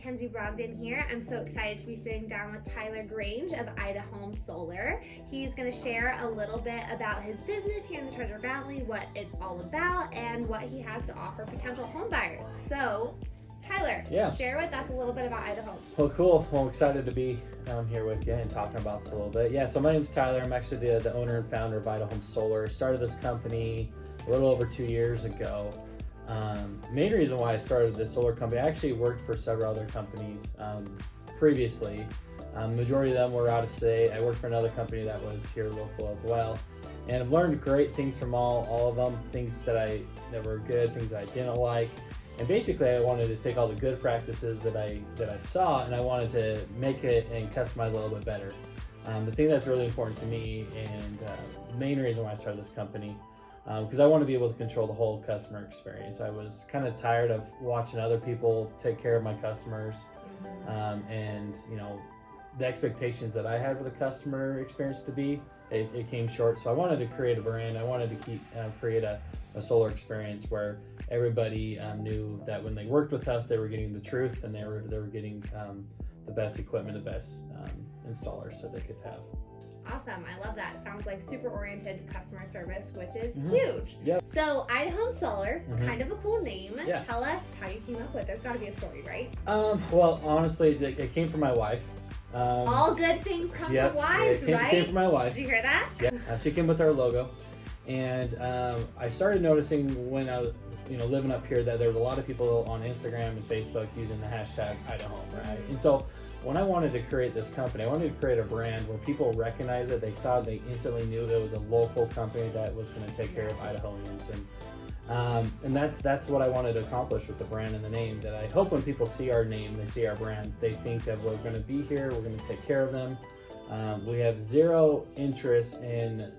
Mackenzie Brogdon here. I'm so excited to be sitting down with Tyler Grange of Idahome Solar. He's going to share a little bit about his business here in the Treasure Valley, what it's all about, and what he has to offer potential home buyers. So, Tyler, share with us a little bit about Idahome. Well, cool. Well, I'm excited to be here with you and talking about this a little bit. Yeah, so my name's Tyler. I'm actually the owner and founder of Idahome Solar. I started this company a little over 2 years ago. Main reason why I started this solar company, I actually worked for several other companies previously. Majority of them were out of state. I worked for another company that was here local as well. And I've learned great things from all of them, things that were good, things that I didn't like. And basically I wanted to take all the good practices that I saw, and I wanted to make it and customize a little bit better. The thing that's really important to me, and the main reason why I started this company, because I want to be able to control the whole customer experience. I was kind of tired of watching other people take care of my customers, and the expectations that I had for the customer experience to be, it came short. So I wanted to create a brand. I wanted to create a solar experience where everybody knew that when they worked with us, they were getting the truth, and they were getting the best equipment, the best installers that they could have. Awesome. I love that. Sounds like super oriented customer service, which is huge. Yep. So Idahome Solar, kind of a cool name. Yeah. Tell us how you came up with it. There's got to be a story, right? Well, honestly, it came from my wife. All good things come from wives, right? It came from my wife. Did you hear that? Yeah. She came with our logo. And I started noticing when I was living up here that there was a lot of people on Instagram and Facebook using the hashtag Idahome, right? And so when I wanted to create this company, I wanted to create a brand where people recognize it, they saw it, they instantly knew it was a local company that was going to take care of Idahoans. And that's what I wanted to accomplish with the brand and the name, that I hope when people see our name, they see our brand, they think that we're going to be here, we're going to take care of them. We have zero interest in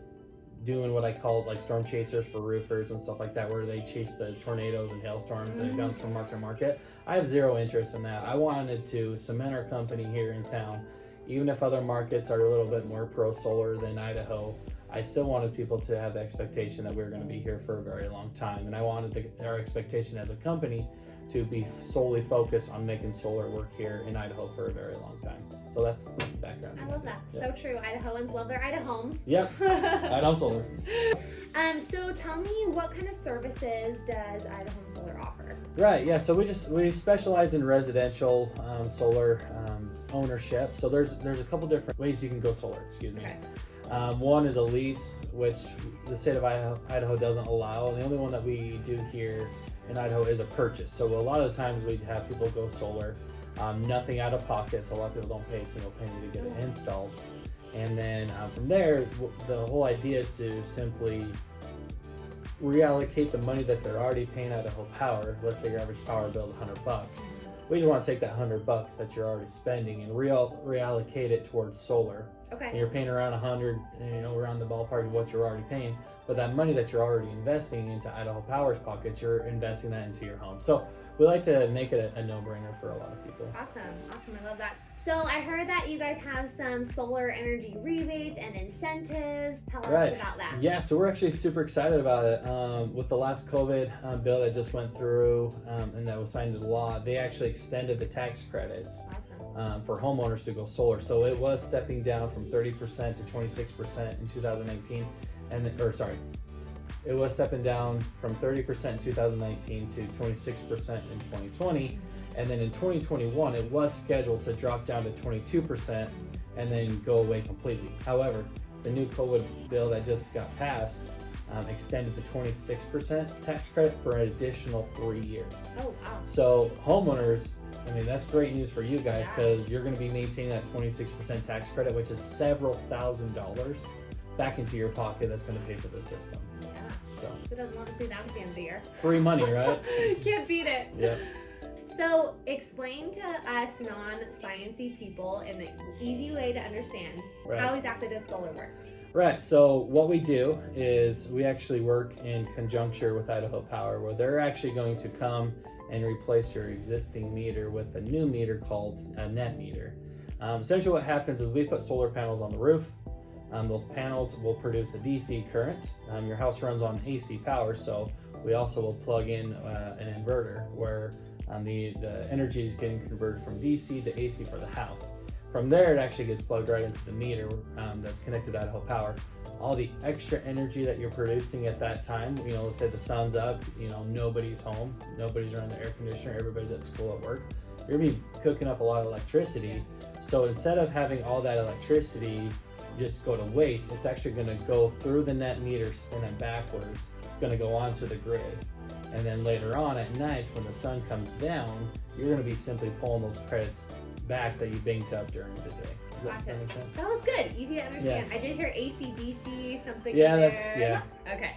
doing what I call like storm chasers for roofers and stuff like that, where they chase the tornadoes and hailstorms and bounce from market to market. I have zero interest in that. I wanted to cement our company here in town. Even if other markets are a little bit more pro-solar than Idaho, I still wanted people to have the expectation that we were going to be here for a very long time. And I wanted our expectation as a company to be solely focused on making solar work here in Idaho for a very long time. So that's the background. I love that. So true. Idahoans love their Idahomes. Yep. Idahome Solar. So tell me, what kind of services does Idahome Solar offer? Right. Yeah. So we specialize in residential solar ownership. So there's a couple different ways you can go solar. Excuse me. Okay. One is a lease, which the state of Idaho doesn't allow. And the only one that we do here in Idaho is a purchase. So a lot of the times we have people go solar, nothing out of pocket. So a lot of people don't pay a single penny to get it installed. And then from there, the whole idea is to simply reallocate the money that they're already paying Idaho Power. Let's say your average power bill is $100. We just want to take that $100 that you're already spending and reallocate it towards solar. Okay. And you're paying around 100, around the ballpark of what you're already paying. But that money that you're already investing into Idaho Power's pockets, you're investing that into your home. So we like to make it a no-brainer for a lot of people. Awesome. I love that. So I heard that you guys have some solar energy rebates and incentives. Tell us about that. Yeah, so we're actually super excited about it. With the last COVID bill that just went through and that was signed into law, they actually extended the tax credits for homeowners to go solar. So it was stepping down from 30% to 26% in 2019. It was stepping down from 30% in 2019 to 26% in 2020. And then in 2021, it was scheduled to drop down to 22% and then go away completely. However, the new COVID bill that just got passed extended the 26% tax credit for an additional 3 years. Oh, wow. So homeowners, that's great news for you guys, because you're going to be maintaining that 26% tax credit, which is several $1,000s back into your pocket that's going to pay for the system. Yeah. So who doesn't want to see that at the end of the year? Free money, right? Can't beat it. Yep. So explain to us non-sciencey people in an easy way to understand, how exactly does solar work? Right, so what we do is we actually work in conjunction with Idaho Power, where they're actually going to come and replace your existing meter with a new meter called a net meter. Essentially what happens is we put solar panels on the roof. Those panels will produce a DC current. Your house runs on AC power, so we also will plug in an inverter where The energy is getting converted from DC to AC for the house. From there, it actually gets plugged right into the meter that's connected to Idaho Power. All the extra energy that you're producing at that time, let's say the sun's up, nobody's home, nobody's running the air conditioner, everybody's at school, at work. You're gonna be cooking up a lot of electricity. So instead of having all that electricity just go to waste, it's actually gonna go through the net meters and then backwards. It's gonna go onto the grid. And then later on at night, when the sun comes down, you're gonna be simply pulling those credits back that you banked up during the day. Does that make sense? That was good. Easy to understand. Yeah. I did hear AC, DC, something yeah, there. Okay.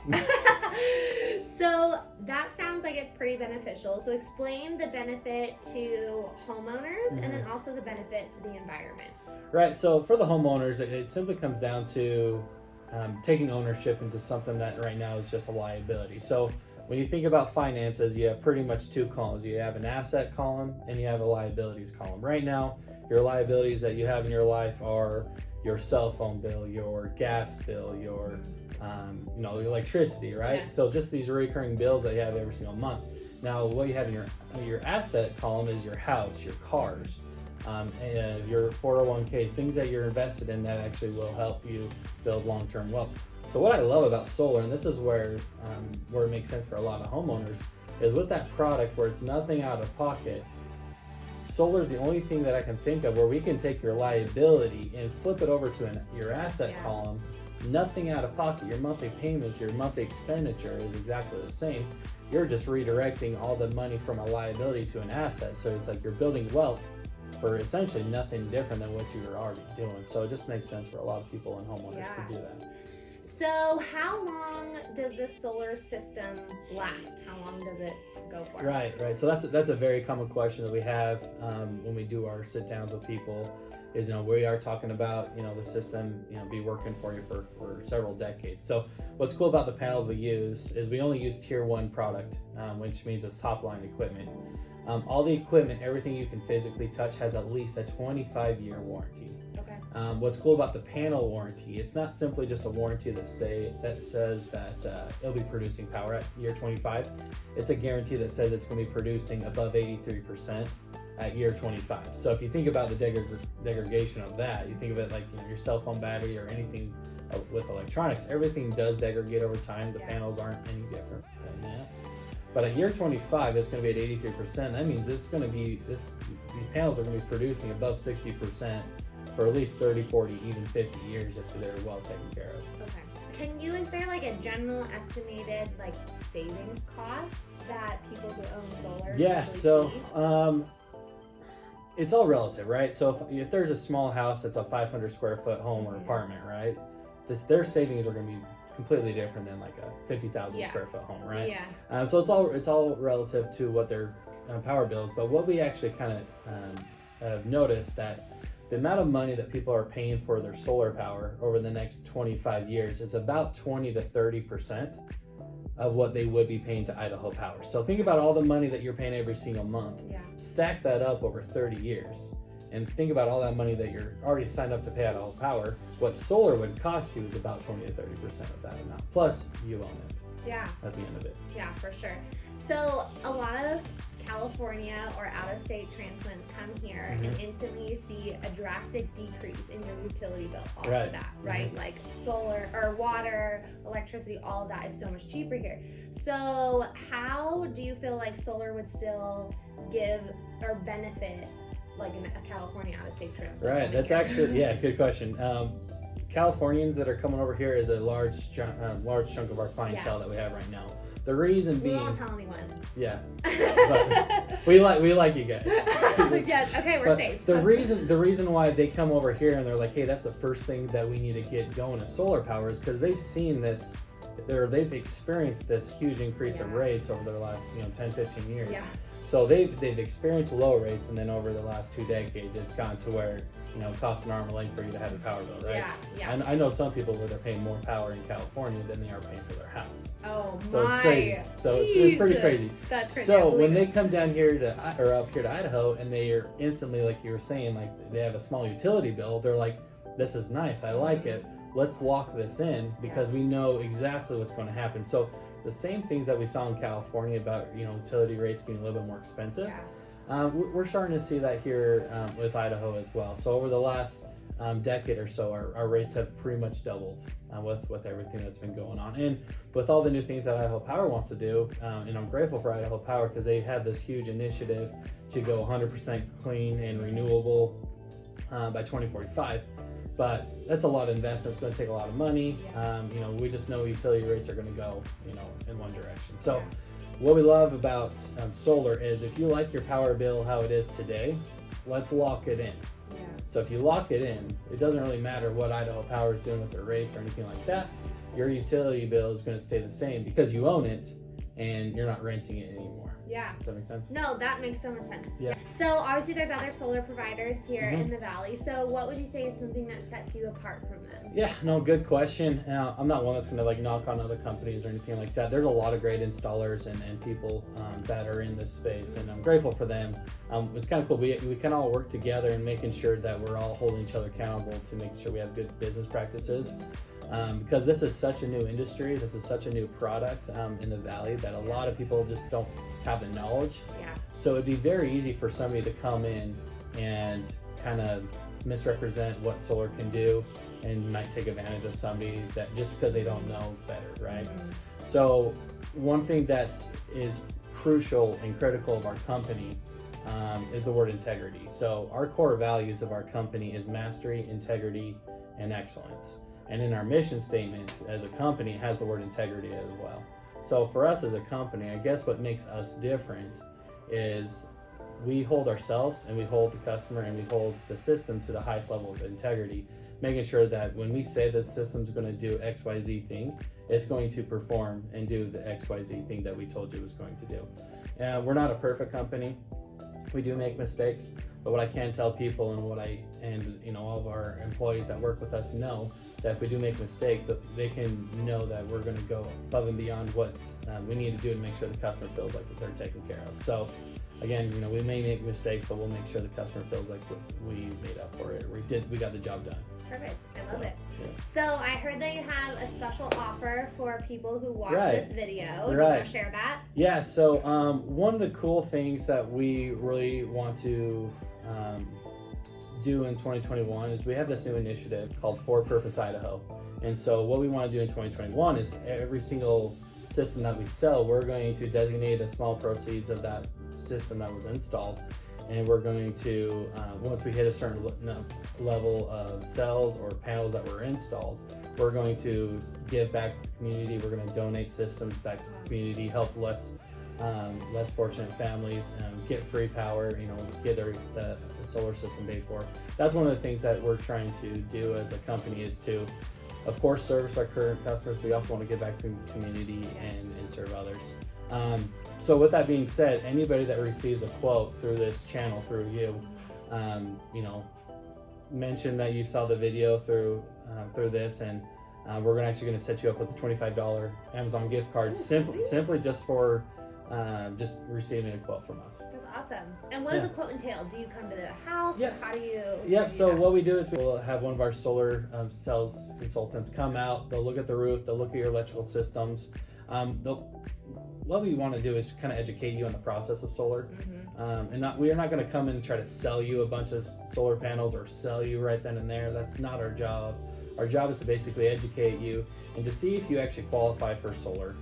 So that sounds like it's pretty beneficial. So explain the benefit to homeowners and then also the benefit to the environment. Right. So for the homeowners, it simply comes down to taking ownership into something that right now is just a liability. So when you think about finances, you have pretty much two columns. You have an asset column and you have a liabilities column. Right now, your liabilities that you have in your life are your cell phone bill, your gas bill, your electricity, right? Yeah. So just these recurring bills that you have every single month. Now, what you have in your asset column is your house, your cars, and your 401ks, things that you're invested in that actually will help you build long-term wealth. So what I love about solar, and this is where it makes sense for a lot of homeowners, is with that product where it's nothing out of pocket. Solar is the only thing that I can think of where we can take your liability and flip it over to your asset column. Nothing out of pocket. Your monthly payments, your monthly expenditure is exactly the same. You're just redirecting all the money from a liability to an asset. So it's like you're building wealth for essentially nothing different than what you were already doing. So it just makes sense for a lot of people and homeowners to do that. So how long does this solar system last? How long does it go for? Right. So that's a very common question that we have when we do our sit downs with people. Is we are talking about the system be working for you for several decades. So what's cool about the panels we use is we only use tier 1 product, which means it's top line equipment. All the equipment, everything you can physically touch has at least a 25-year warranty. Okay. What's cool about the panel warranty, it's not simply just a warranty that says that it'll be producing power at year 25. It's a guarantee that says it's going to be producing above 83% at year 25. So if you think about the degradation of that, you think of it like your cell phone battery or anything with electronics, everything does degrade over time. The panels aren't any different than that. But at year 25, it's going to be at 83%. That means it's going to be these panels are going to be producing above 60% for at least 30, 40, even 50 years if they're well taken care of. Okay. Is there like a general estimated like savings cost that people who own solar? Yeah. So it's all relative, right? So if there's a small house that's a 500 square foot home or apartment, right? Their savings are going to be completely different than like a 50,000 square foot home, right? Yeah. So it's all relative to what their power bill is. But what we actually kind of have noticed that the amount of money that people are paying for their solar power over the next 25 years is about 20 to 30% of what they would be paying to Idaho Power. So think about all the money that you're paying every single month. Yeah. Stack that up over 30 years. And think about all that money that you're already signed up to pay Idaho Power. What solar would cost you is about 20 to 30% of that amount. Plus, you own it. Yeah. At the end of it. Yeah, for sure. So a lot of California or out-of-state transplants come here and instantly you see a drastic decrease in your utility bill off of that, right? Like solar or water, electricity, all of that is so much cheaper here. So how do you feel like solar would still give or benefit like a California out-of-state transplant? Right, that's actually, good question. Californians that are coming over here is a large chunk of our clientele that we have right now. The reason being, we won't tell anyone. Yeah, but we like you guys. Yes. Okay, we're safe. The reason why they come over here and they're like, hey, that's the first thing that we need to get going is solar power, is because they've seen this. They've experienced this huge increase of rates over the last 10, 15 years. Yeah. So they've experienced low rates, and then over the last 2 decades, it's gone to where it costs an arm and a leg for you to have a power bill, right? Yeah. And I know some people where they're paying more power in California than they are paying for their house. Oh my! So it's crazy. So it's pretty crazy. That's crazy. So when they come down here up here to Idaho, and they are instantly, like you were saying, like they have a small utility bill, they're like, "This is nice. I like it. Let's lock this in because we know exactly what's going to happen." So the same things that we saw in California about, utility rates getting a little bit more expensive. We're starting to see that here with Idaho as well. So over the last decade or so, our rates have pretty much doubled with everything that's been going on, and with all the new things that Idaho Power wants to do. And I'm grateful for Idaho Power because they have this huge initiative to go 100% clean and renewable by 2045. But that's a lot of investment. It's going to take a lot of money. We just know utility rates are going to go, in one direction. So what we love about solar is if you like your power bill how it is today, let's lock it in. So if you lock it in, it doesn't really matter what Idaho Power is doing with their rates or anything like that. Your utility bill is going to stay the same because you own it and you're not renting it anymore. Yeah. Does that make sense? No, that makes so much sense. Yeah. So obviously there's other solar providers here in the valley. So what would you say is something that sets you apart from them? Yeah, no, good question. Now, I'm not one that's going to knock on other companies or anything like that. There's a lot of great installers and people that are in this space, and I'm grateful for them. It's kind of cool. We can all work together and making sure that we're all holding each other accountable to make sure we have good business practices. Because this is such a new industry, this is such a new product in the valley that a lot of people just don't have the knowledge. So it'd be very easy for somebody to come in and kind of misrepresent what solar can do and might take advantage of somebody that just because they don't know better, right? So one thing that is crucial and critical of our company is the word integrity. So our core values of our company is mastery, integrity, and excellence. And in our mission statement as a company, it has the word integrity as well. So for us as a company, I guess what makes us different is we hold ourselves and we hold the customer and we hold the system to the highest level of integrity, making sure that when we say that the system's going to do XYZ thing, it's going to perform and do the XYZ thing that we told you it was going to do. We're not a perfect company. We do make mistakes, but what I can tell people and all of our employees that work with us know that if we do make a mistake, that they can know that we're going to go above and beyond what we need to do to make sure the customer feels like that they're taken care of. So again, we may make mistakes, but we'll make sure the customer feels like we made up for it. We got the job done. Perfect. I love it. Yeah. So I heard that you have a special offer for people who watch this video. Do you want to share that? Yeah. So one of the cool things that we really want to do in 2021 is we have this new initiative called For Purpose Idaho. And so what we want to do in 2021 is every single system that we sell, we're going to designate a small proceeds of that system that was installed. And we're going to, once we hit a certain level of cells or panels that were installed, we're going to give back to the community. We're going to donate systems back to the community, help less fortunate families get free power, get the solar system paid for. That's one of the things that we're trying to do as a company is to, of course, service our current customers. We also want to give back to the community and serve others. So with that being said, anybody that receives a quote through this channel, through you, mention that you saw the video through this, and we're actually going to set you up with a $25 Amazon gift card, simply just for just receiving a quote from us. That's awesome. And what does a quote entail? Do you come to the house? Yep. How do you? So what we do is we'll have one of our solar sales consultants come out. They'll look at the roof. They'll look at your electrical systems. What we want to do is kind of educate you on the process of solar. We are not going to come in and try to sell you a bunch of solar panels or sell you right then and there. That's not our job. Our job is to basically educate you and to see if you actually qualify for solar.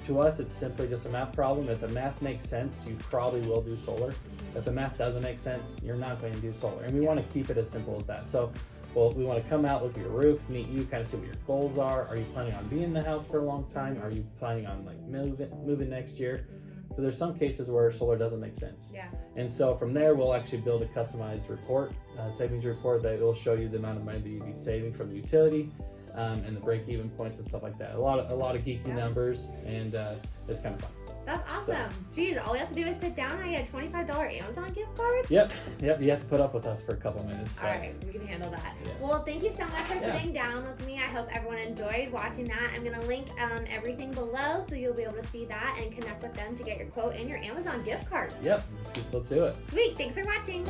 To us, it's simply just a math problem. If the math makes sense, you probably will do solar. If the math doesn't make sense, you're not going to do solar. And we want to keep it as simple as that. So, we want to come out, look at your roof, meet you, kind of see what your goals are. Are you planning on being in the house for a long time? Are you planning on moving next year? So there's some cases where solar doesn't make sense. And so from there, we'll actually build a customized report, savings report that will show you the amount of money that you'd be saving from the utility. And the break-even points and stuff like that. A lot of geeky numbers, and it's kind of fun. That's awesome. Geez, all we have to do is sit down and I get a $25 Amazon gift card? Yep. You have to put up with us for a couple minutes. All right, we can handle that. Well, thank you so much for sitting down with me. I hope everyone enjoyed watching that. I'm going to link everything below so you'll be able to see that and connect with them to get your quote and your Amazon gift card. Yep, let's do it. Sweet, thanks for watching.